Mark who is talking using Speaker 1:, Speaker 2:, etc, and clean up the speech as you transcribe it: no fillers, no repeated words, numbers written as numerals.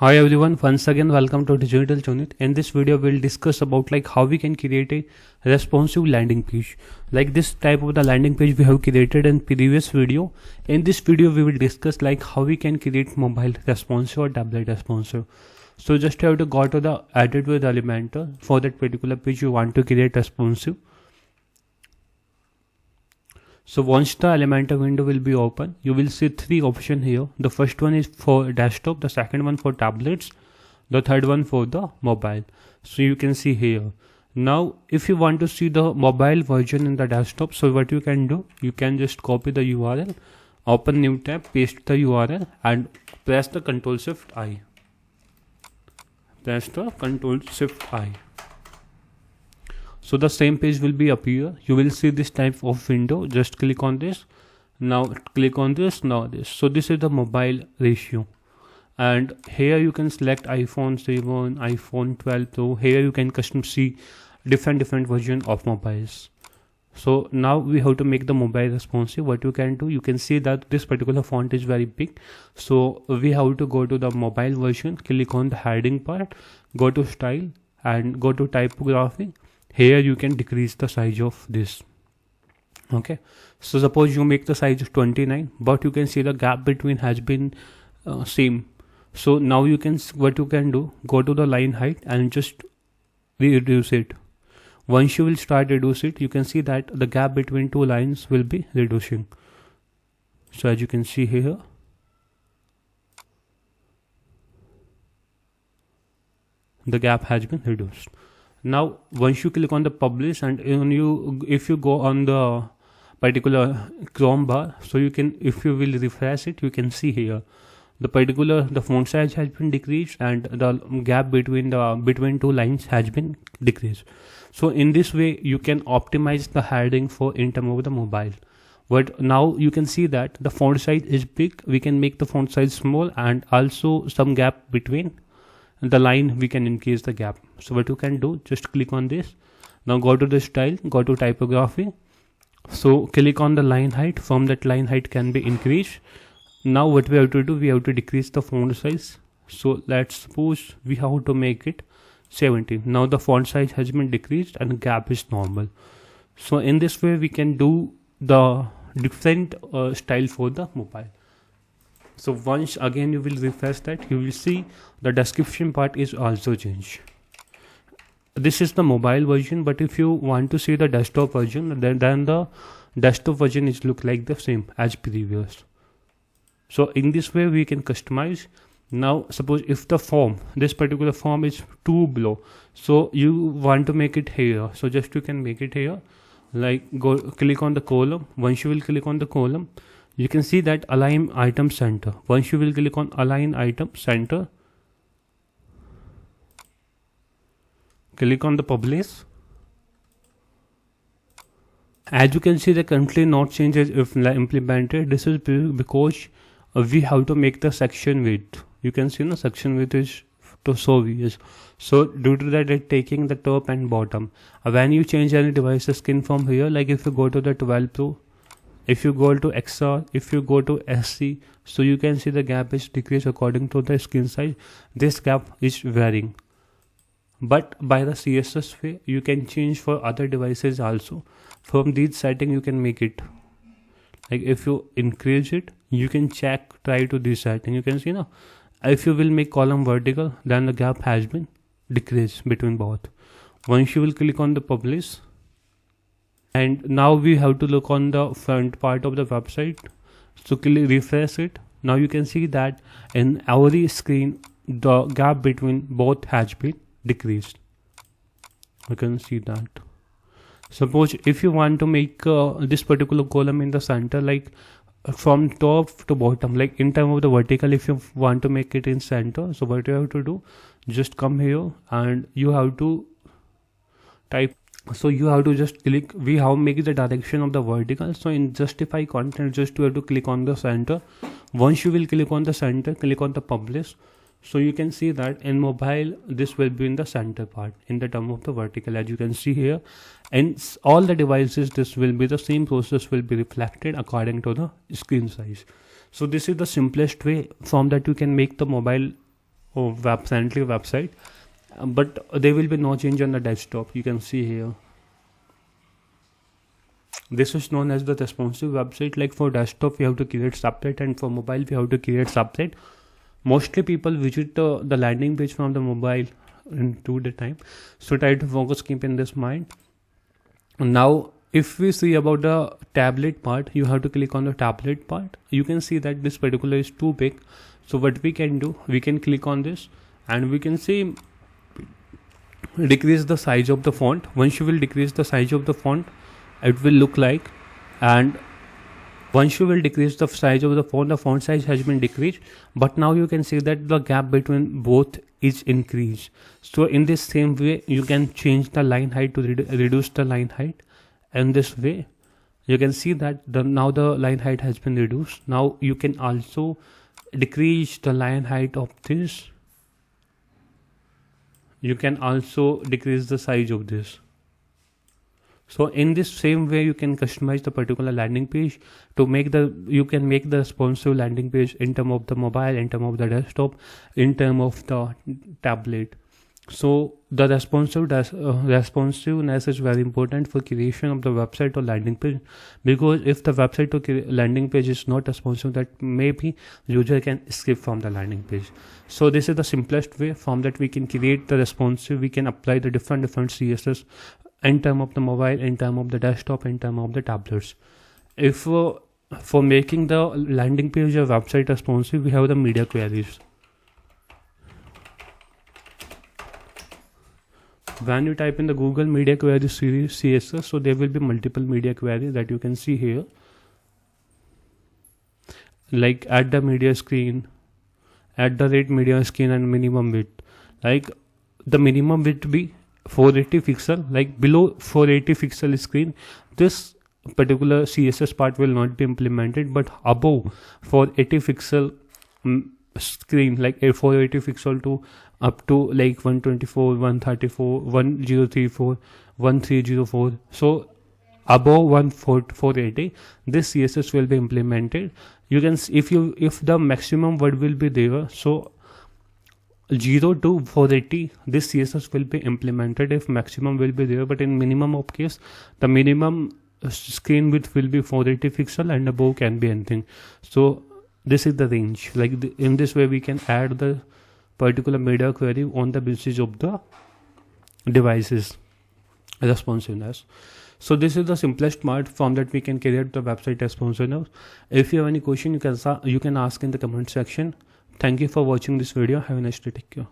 Speaker 1: Hi everyone, once again welcome to Digital Unit. In this video we'll discuss about how we can create a responsive landing page. Like this type of the landing page we have created in previous video. In this video we will discuss how we can create mobile responsive or tablet responsive. So just have to go to the edit with Elementor. For that particular page you want to create responsive. So once the Elementor window will be open, you will see three options here. The first one is for desktop, the second one for tablets, the third one for the mobile. So you can see here. Now if you want to see the mobile version in the desktop, so what you can do, you can just copy the URL, open new tab, paste the URL and press the Ctrl Shift I. Press the Ctrl Shift I. So the same page will be appear. You will see this type of window. Just click on this. Now click on this. Now this. So this is the mobile ratio. And here you can select iPhone 7, iPhone 12 Pro. Here you can custom see different version of mobiles. So now we have to make the mobile responsive. What you can do, you can see that this particular font is very big. So we have to go to the mobile version. Click on the heading part. Go to style and go to typography. Here you can decrease the size of this. Okay, so suppose you make the size of 29, but you can see the gap between has been same. So now you can, what you can do, go to the line height and just reduce it. Once you will start reduce it, you can see that the gap between two lines will be reducing. So as you can see here, the gap has been reduced. Now once you click on the publish and if you go on the particular Chrome bar, so you can, if you will refresh it, you can see here the font size has been decreased and the gap between two lines has been decreased. So in this way you can optimize the heading for in terms of the mobile. But now you can see that the font size is big. We can make the font size small and also some gap between the line we can increase the gap. So what you can do, just click on this. Now go to the style, go to typography. So click on the line height. From that line height can be increased. Now what we have to do, we have to decrease the font size. So let's suppose we have to make it 70. Now the font size has been decreased and the gap is normal. So in this way we can do the different style for the mobile. So once again you will refresh that, you will see the description part is also changed. This is the mobile version, but if you want to see the desktop version, then the desktop version is look like the same as previous. So in this way we can customize. Now suppose if the form, this particular form is too below, so you want to make it here, so just you can make it here, go click on the column. Once you will click on the column, you can see that align item center. Once you will click on align item center, click on the publish. As you can see, the currently not changes if implemented. This is because we have to make the section width. You can see the section width is to so views. So due to that, it's taking the top and bottom. When you change any device skin from here, like if you go to the 12 Pro, if you go to XR, if you go to SC, so you can see the gap is decreased according to the screen size. This gap is varying. But by the CSS way, you can change for other devices also. From these settings, you can make it. Like if you increase it, you can try to this setting. You can see now, if you will make column vertical, then the gap has been decreased between both. Once you will click on the publish, and now we have to look on the front part of the website. So refresh it. Now you can see that in every screen, the gap between both has been decreased. You can see that. Suppose if you want to make this particular column in the center, like from top to bottom, like in terms of the vertical, if you want to make it in center, so what you have to do, just come here and you have to type. So you have to just click, we have make the direction of the vertical. So in justify content, just you have to click on the center. Once you will click on the center, click on the publish. So you can see that in mobile, this will be in the center part in the term of the vertical, as you can see here. And all the devices, this will be the same process will be reflected according to the screen size. So this is the simplest way. From that you can make the mobile friendly website, but there will be no change on the desktop. You can see here. This is known as the responsive website. Like for desktop, we have to create subset, and for mobile, we have to create subset. Mostly people visit the landing page from the mobile into the time, so try to focus, keep in this mind. Now if we see about the tablet part, you have to click on the tablet part. You can see that this particular is too big, so what we can do, we can click on this and we can see decrease the size of the font. Once you will decrease the size of the font, it will look like, and once you will decrease the size of the font size has been decreased, but now you can see that the gap between both is increased. So in this same way, you can change the line height to reduce the line height. And this way, you can see that now the line height has been reduced. Now you can also decrease the line height of this. You can also decrease the size of this. So in this same way, you can customize the particular landing page to make you can make the responsive landing page in terms of the mobile, in terms of the desktop, in terms of the tablet. So the responsiveness is very important for creation of the website or landing page, because if the website or landing page is not responsive, that maybe user can skip from the landing page. So this is the simplest way. From that we can create the responsive, we can apply the different CSS in terms of the mobile, in terms of the desktop, in terms of the tablets. If for making the landing page or website responsive, we have the media queries. When you type in the Google media query series CSS, so there will be multiple media queries that you can see here, like add the media screen, at the rate media screen, and minimum width. Like the minimum width be 480 pixel, like below 480 pixel screen, this particular CSS part will not be implemented, but above 480 pixel screen, like a 480 pixel to up to like 124, 134, 1034, 1304, so above 480, this CSS will be implemented. You can see if the maximum word will be there, so 0 to 480, this CSS will be implemented if maximum will be there, but in minimum of case, the minimum screen width will be 480 pixel and above can be anything. So this is the range. Like in this way we can add the particular media query on the basis of the devices responsiveness. So this is the simplest part. From that we can create the website responsiveness. If you have any question, you can ask in the comment section. Thank you for watching this video. Have a nice day. Take care.